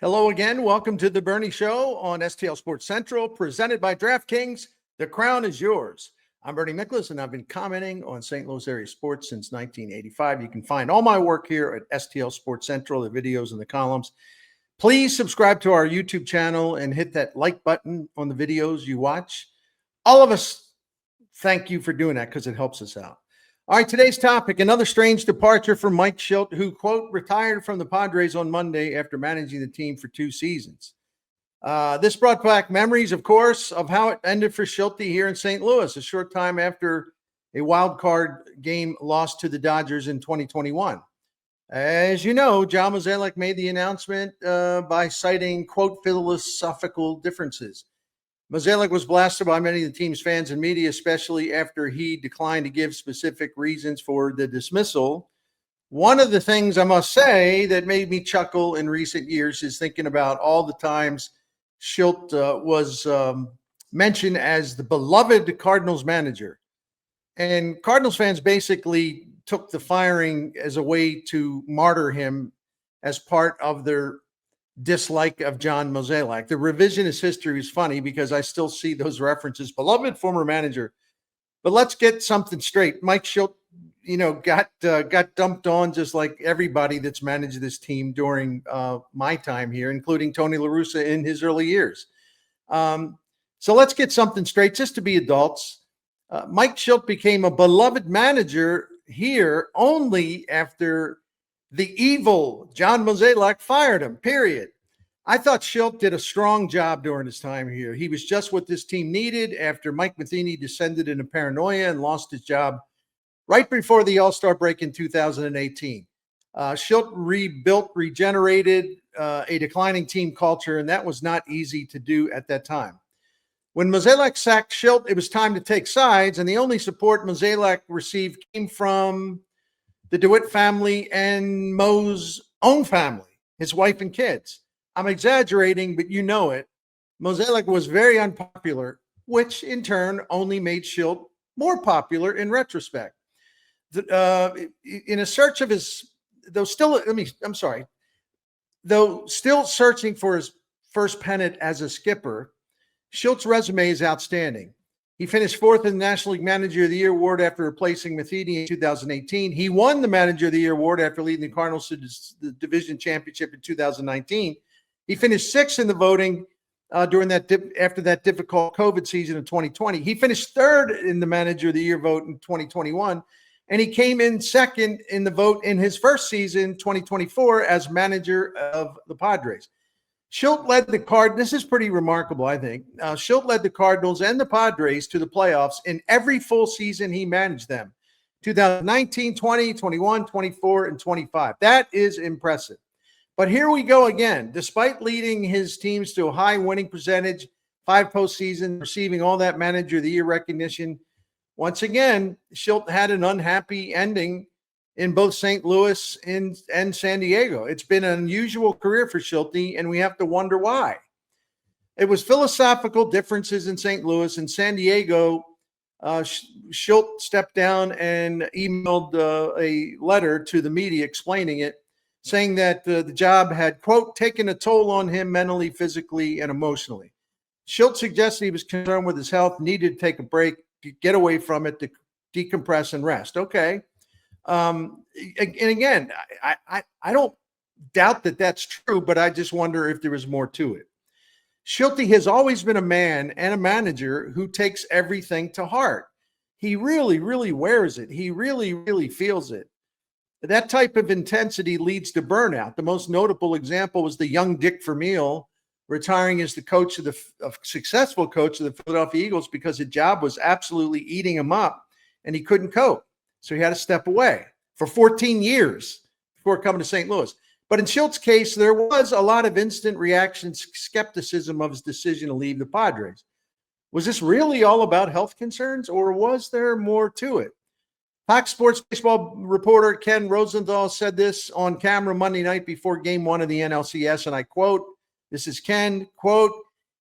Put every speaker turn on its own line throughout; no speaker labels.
Hello again. Welcome to the Bernie Show on STL Sports Central, presented by DraftKings. The crown is yours. I'm Bernie Miklasz, and I've been commenting on St. Louis area sports since 1985. You can find all my work here at STL Sports Central, the videos and the columns. Please subscribe to our YouTube channel and hit that like button on the videos you watch. All of us thank you for doing that because it helps us out. All right, today's topic, another strange departure from Mike Shildt, who, quote, retired from the Padres on Monday after managing the team for 2 seasons. This brought back memories, of course, of how it ended for Shildt here in St. Louis, a short time after a wild card game lost to the Dodgers in 2021. As you know, John Mozeliak made the announcement by citing, quote, philosophical differences. Mozeliak was blasted by many of the team's fans and media, especially after he declined to give specific reasons for the dismissal. One of the things I must say that made me chuckle in recent years is thinking about all the times Shildt was mentioned as the beloved Cardinals manager. And Cardinals fans basically took the firing as a way to martyr him as part of their dislike of John Mozeliak. The revisionist history is funny because I still see those references. Beloved former manager. But let's get something straight. Mike Shildt, got dumped on just like everybody that's managed this team during my time here, including Tony La Russa in his early years. So let's get something straight, just to be adults. Mike Shildt became a beloved manager here only after the evil John Mozeliak fired him, period. I thought Shildt did a strong job during his time here. He was just what this team needed after Mike Matheny descended into paranoia and lost his job right before the All-Star break in 2018. Shildt regenerated a declining team culture, and that was not easy to do at that time. When Mozeliak sacked Shildt, it was time to take sides, and the only support Mozeliak received came from the DeWitt family and Mo's own family, his wife and kids. I'm exaggerating, but you know it. Mozeliak was very unpopular, which in turn only made Shildt more popular in retrospect. In a search of his, though still searching for his first pennant as a skipper, Shildt's resume is outstanding. He finished 4th in the National League Manager of the Year award after replacing Matheny in 2018. He won the Manager of the Year award after leading the Cardinals to the division championship in 2019. He finished 6th in the voting after that difficult COVID season of 2020. He finished 3rd in the Manager of the Year vote in 2021, and he came in 2nd in the vote in his first season, 2024, as manager of the Padres. Shildt led the Cardinals. This is pretty remarkable, I think. Shildt led the Cardinals and the Padres to the playoffs in every full season he managed them. 2019, 20, 21, 24, and 25. That is impressive. But here we go again. Despite leading his teams to a high winning percentage, 5 postseasons, receiving all that Manager of the Year recognition, once again, Shildt had an unhappy ending in both St. Louis and San Diego. It's been an unusual career for Shildt, and we have to wonder why. It was philosophical differences in St. Louis. and San Diego, Shildt stepped down and emailed a letter to the media explaining it, saying that the job had, quote, taken a toll on him mentally, physically, and emotionally. Shildt suggested he was concerned with his health, needed to take a break, to get away from it, to decompress and rest. Okay. And again, I don't doubt that that's true, but I just wonder if there is more to it. Shildt has always been a man and a manager who takes everything to heart. He really, really wears it. He really, really feels it. That type of intensity leads to burnout. The most notable example was the young Dick Vermeil retiring as the successful coach of the Philadelphia Eagles because his job was absolutely eating him up and he couldn't cope. So he had to step away for 14 years before coming to St. Louis. But in Shildt's case, there was a lot of instant reaction skepticism of his decision to leave the Padres. Was this really all about health concerns, or was there more to it? Fox Sports baseball reporter Ken Rosenthal said this on camera Monday night before Game 1 of the NLCS, and I quote, this is Ken, quote,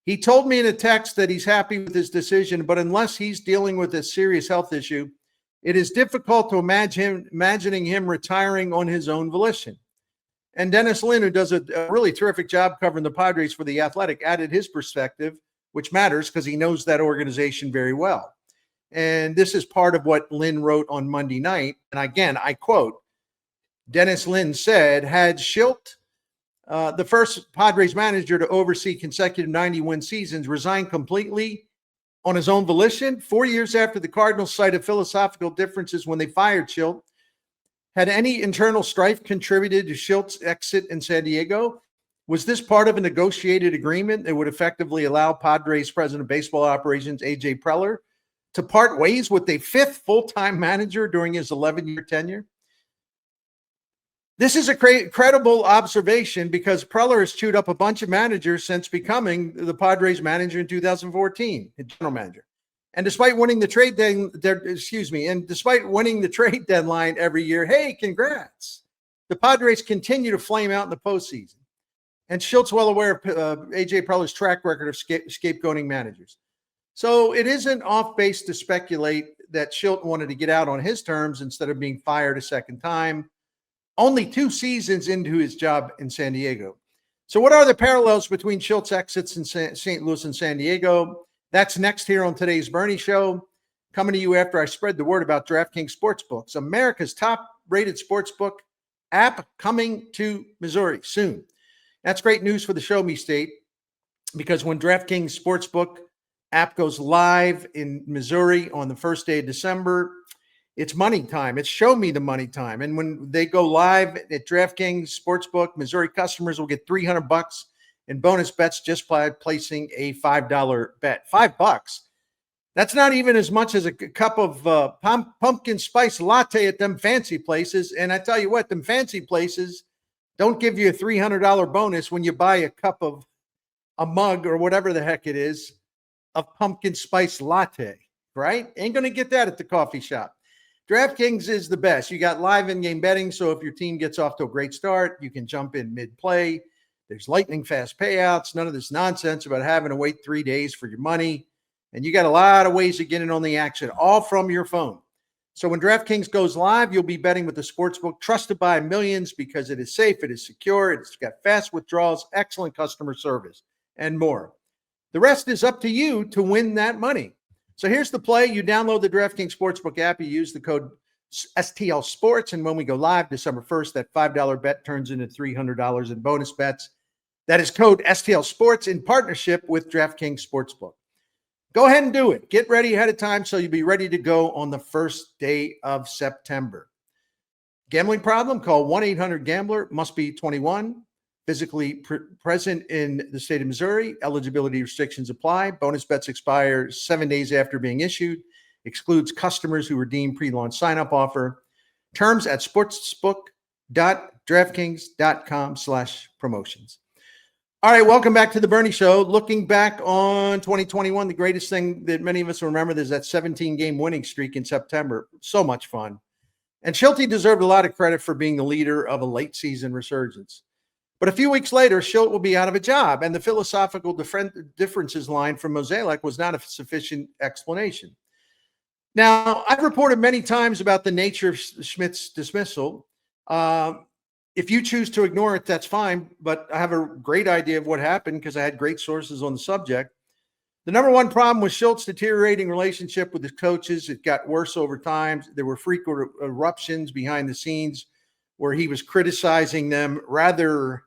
"He told me in a text that he's happy with his decision, but unless he's dealing with a serious health issue, it is difficult to imagining him retiring on his own volition." And Dennis Lin, who does a really terrific job covering the Padres for The Athletic, added his perspective, which matters because he knows that organization very well. And this is part of what Lin wrote on Monday night. And again, I quote, Dennis Lin said, had Shildt, the first Padres manager to oversee consecutive 90-win seasons, resigned completely on his own volition 4 years after the Cardinals cited philosophical differences when they fired Shildt. Had any internal strife contributed to Shilt's exit in San Diego? Was this part of a negotiated agreement that would effectively allow Padres president of baseball operations, A.J. Preller, to part ways with a fifth full-time manager during his 11-year tenure? This is a credible observation because Preller has chewed up a bunch of managers since becoming the Padres manager in 2014, general manager. And despite winning the trade deadline every year, hey, congrats. The Padres continue to flame out in the postseason. And Shilt's well aware of A.J. Preller's track record of scapegoating managers. So it isn't off base to speculate that Shildt wanted to get out on his terms instead of being fired a second time, only 2 seasons into his job in San Diego. So what are the parallels between Shilt's exits in St. Louis and San Diego? That's next here on today's Bernie Show, coming to you after I spread the word about DraftKings Sportsbooks, America's top-rated sportsbook app, coming to Missouri soon. That's great news for the Show Me State, because when DraftKings Sportsbook app goes live in Missouri on the first day of December, it's money time. It's show me the money time. And when they go live at DraftKings Sportsbook, Missouri customers will get $300 in bonus bets just by placing a $5 bet. $5. That's not even as much as a cup of pumpkin spice latte at them fancy places. And I tell you what, them fancy places don't give you a $300 bonus when you buy a cup of a mug or whatever the heck it is of pumpkin spice latte, right? Ain't going to get that at the coffee shop. DraftKings is the best. You got live in-game betting, so if your team gets off to a great start, you can jump in mid-play. There's lightning fast payouts, none of this nonsense about having to wait 3 days for your money. And you got a lot of ways to get in on the action, all from your phone. So when DraftKings goes live, you'll be betting with the sportsbook trusted by millions because it is safe, it is secure, it's got fast withdrawals, excellent customer service, and more. The rest is up to you to win that money. So here's the play. You download the DraftKings Sportsbook app. You use the code STL Sports. And when we go live December 1st, that $5 bet turns into $300 in bonus bets. That is code STL Sports in partnership with DraftKings Sportsbook. Go ahead and do it. Get ready ahead of time so you'll be ready to go on the first day of September. Gambling problem? Call 1-800-GAMBLER. Must be 21. Physically present in the state of Missouri. Eligibility restrictions apply. Bonus bets expire 7 days after being issued. Excludes customers who redeem pre-launch sign-up offer. Terms at sportsbook.draftkings.com/promotions. All right, welcome back to the Bernie Show. Looking back on 2021, the greatest thing that many of us remember is that 17-game winning streak in September. So much fun. And Shildt deserved a lot of credit for being the leader of a late-season resurgence. But a few weeks later, Shildt will be out of a job, and the philosophical differences line from Mozeliak was not a sufficient explanation. Now, I've reported many times about the nature of Schmidt's dismissal. If you choose to ignore it, that's fine, but I have a great idea of what happened because I had great sources on the subject. The number one problem was Shilt's deteriorating relationship with his coaches. It got worse over time. There were frequent eruptions behind the scenes where he was criticizing them rather,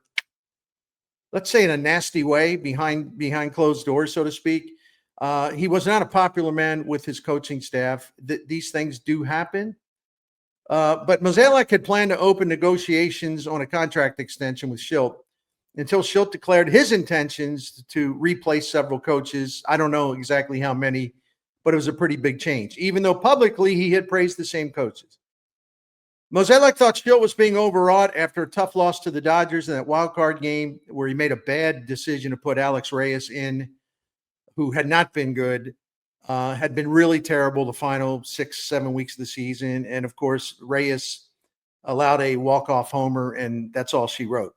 let's say, in a nasty way behind closed doors, so to speak. He was not a popular man with his coaching staff. These things do happen. But Mozeliak had planned to open negotiations on a contract extension with Shildt until Shildt declared his intentions to replace several coaches. I don't know exactly how many, but it was a pretty big change, even though publicly he had praised the same coaches. Mozeliak thought Shildt was being overwrought after a tough loss to the Dodgers in that wild card game where he made a bad decision to put Alex Reyes in, who had not been good, had been really terrible the final 6-7 weeks of the season. And, of course, Reyes allowed a walk-off homer, and that's all she wrote.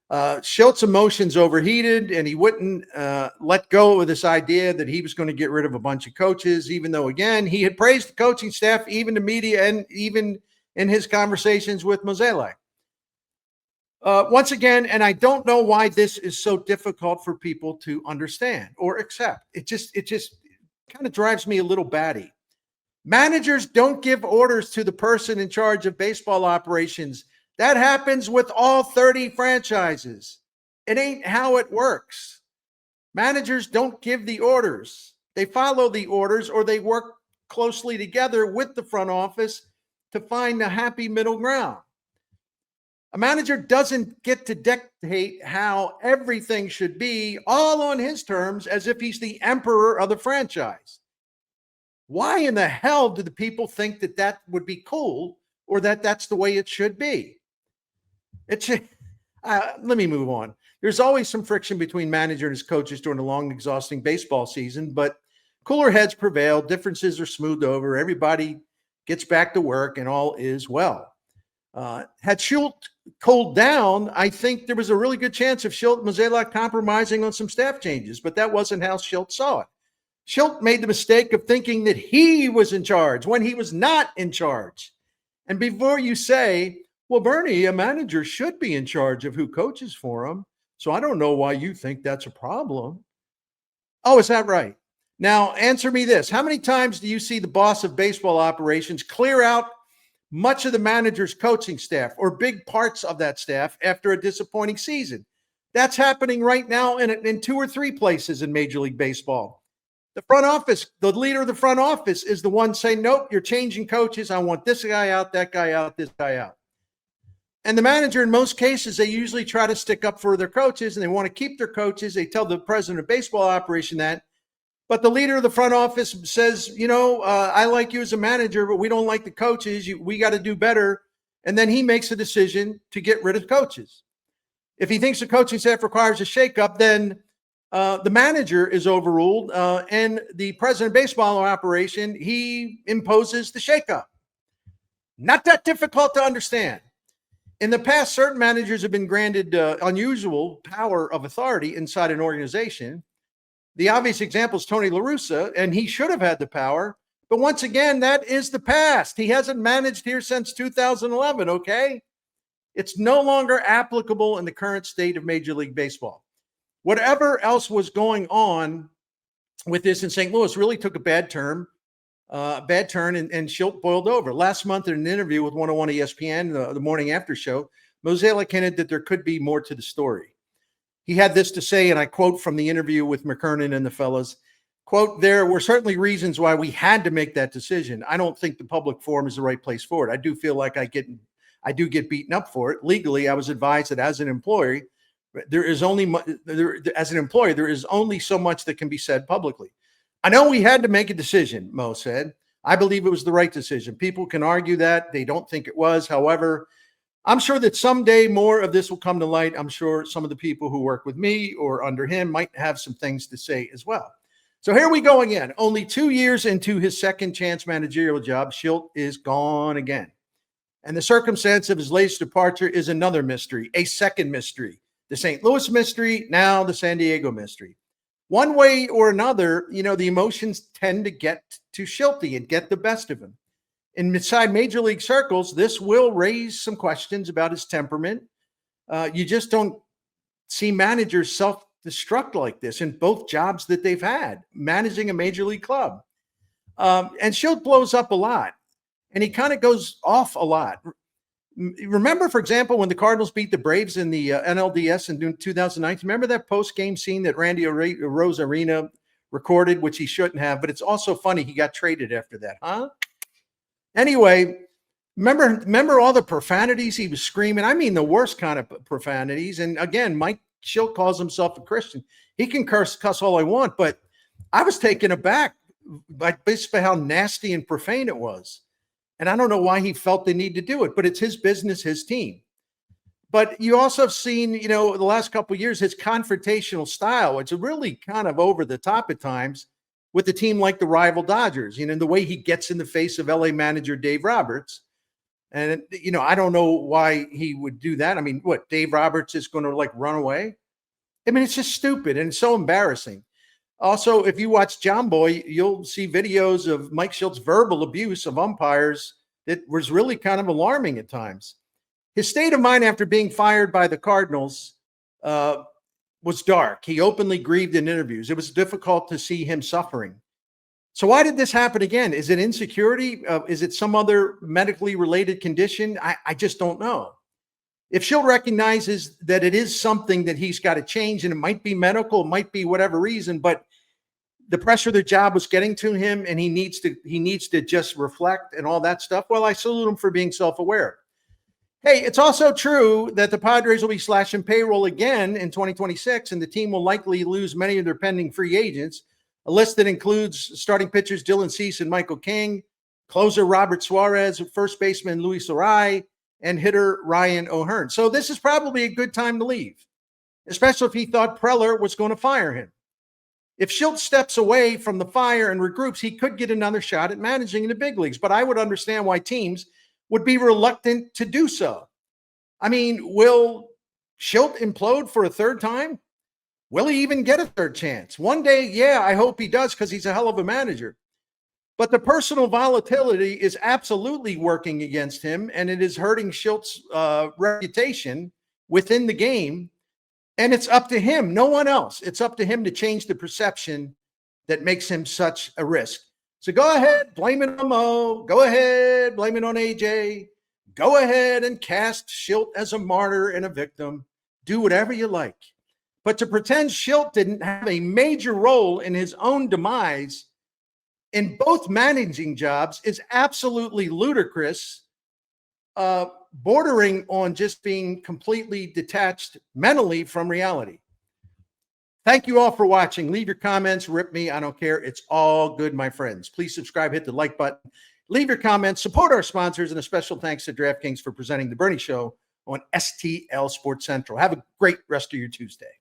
Shilt's emotions overheated, and he wouldn't let go of this idea that he was going to get rid of a bunch of coaches, even though, again, he had praised the coaching staff, even the media, and even in his conversations with Mozeliak. Once again, and I don't know why this is so difficult for people to understand or accept. It just kind of drives me a little batty. Managers don't give orders to the person in charge of baseball operations. That happens with all 30 franchises. It ain't how it works. Managers don't give the orders. They follow the orders or they work closely together with the front office to find a happy middle ground. A manager doesn't get to dictate how everything should be all on his terms as if he's the emperor of the franchise. Why in the hell do the people think that that would be cool or that that's the way it should be? Let me move on. There's always some friction between manager and his coaches during a long, exhausting baseball season, but cooler heads prevail. Differences are smoothed over. Everybody gets back to work and all is well. Had Shildt cooled down, I think there was a really good chance of Shildt and Mozeliak compromising on some staff changes, but that wasn't how Shildt saw it. Shildt made the mistake of thinking that he was in charge when he was not in charge. And before you say, well, Bernie, a manager should be in charge of who coaches for him, so I don't know why you think that's a problem. Oh, is that right? Now, answer me this. How many times do you see the boss of baseball operations clear out much of the manager's coaching staff or big parts of that staff after a disappointing season? That's happening right now in 2 or 3 places in Major League Baseball. The front office, the leader of the front office is the one saying, nope, you're changing coaches. I want this guy out, that guy out, this guy out. And the manager, in most cases, they usually try to stick up for their coaches and they want to keep their coaches. They tell the president of baseball operation that. But the leader of the front office says, I like you as a manager, but we don't like the coaches. We got to do better. And then he makes a decision to get rid of coaches. If he thinks the coaching staff requires a shakeup, then the manager is overruled, and the president of baseball operation, he imposes the shakeup. Not that difficult to understand. In the past, certain managers have been granted unusual power of authority inside an organization. The obvious example is Tony La Russa, and he should have had the power. But once again, that is the past. He hasn't managed here since 2011, okay? It's no longer applicable in the current state of Major League Baseball. Whatever else was going on with this in St. Louis really took a bad turn, and Shildt boiled over. Last month in an interview with 101 ESPN, the morning after show, Mozeliak hinted that there could be more to the story. He had this to say, and I quote from the interview with McKernan and the fellas, quote, there were certainly reasons why we had to make that decision. I don't think the public forum is the right place for it. I do feel like I do get beaten up for it. Legally, I was advised that as an employee, there is only so much that can be said publicly. I know we had to make a decision, Mo said. I believe it was the right decision. People can argue that. They don't think it was. However, I'm sure that someday more of this will come to light. I'm sure some of the people who work with me or under him might have some things to say as well. So here we go again. Only 2 years into his second chance managerial job, Shildt is gone again. And the circumstance of his latest departure is another mystery, a second mystery. The St. Louis mystery, now the San Diego mystery. One way or another, the emotions tend to get to Shildt and get the best of him. Inside Major League circles, this will raise some questions about his temperament. You just don't see managers self-destruct like this in both jobs that they've had, managing a Major League club. And Shildt blows up a lot, and he kind of goes off a lot. Remember, for example, when the Cardinals beat the Braves in the NLDS in 2019, remember that post-game scene that Randy Rosarina recorded, which he shouldn't have, but it's also funny he got traded after that, huh? Anyway, remember all the profanities he was screaming? I mean, the worst kind of profanities. And again, Mike Shildt calls himself a Christian. He can cuss all I want, but I was taken aback by basically how nasty and profane it was. And I don't know why he felt the need to do it, but it's his business, his team. But you also have seen, the last couple of years, his confrontational style, which is really kind of over the top at times with a team like the rival Dodgers, the way he gets in the face of LA manager Dave Roberts. And, I don't know why he would do that. I mean, what, Dave Roberts is going to run away? I mean, it's just stupid and it's so embarrassing. Also, if you watch John Boy, you'll see videos of Mike Shildt's verbal abuse of umpires that was really kind of alarming at times. His state of mind after being fired by the Cardinals was dark. He openly grieved in interviews. It was difficult to see him suffering. So why did this happen again? Is it insecurity? Is it some other medically related condition? I just don't know. If Shildt recognizes that it is something that he's got to change, and it might be medical, it might be whatever reason, but the pressure of the job was getting to him, and he needs to just reflect and all that stuff. Well, I salute him for being self-aware. Hey, it's also true that the Padres will be slashing payroll again in 2026, and the team will likely lose many of their pending free agents. A list that includes starting pitchers Dylan Cease and Michael King, closer Robert Suarez, first baseman Luis Arai, and hitter Ryan O'Hearn. So this is probably a good time to leave, especially if he thought Preller was going to fire him. If Shildt steps away from the fire and regroups, he could get another shot at managing in the big leagues. But I would understand why teams would be reluctant to do so. I mean, will Shildt implode for a third time? Will he even get a third chance? One day, yeah, I hope he does because he's a hell of a manager. But the personal volatility is absolutely working against him, and it is hurting Shilt's reputation within the game. And it's up to him, no one else. It's up to him to change the perception that makes him such a risk. So go ahead, blame it on Mo. Go ahead, blame it on AJ. Go ahead and cast Shildt as a martyr and a victim. Do whatever you like. But to pretend Shildt didn't have a major role in his own demise in both managing jobs is absolutely ludicrous, bordering on just being completely detached mentally from reality. Thank you all for watching. Leave your comments, rip me, I don't care. It's all good, my friends. Please subscribe, hit the like button, leave your comments, support our sponsors, and a special thanks to DraftKings for presenting The Bernie Show on STL Sports Central. Have a great rest of your Tuesday.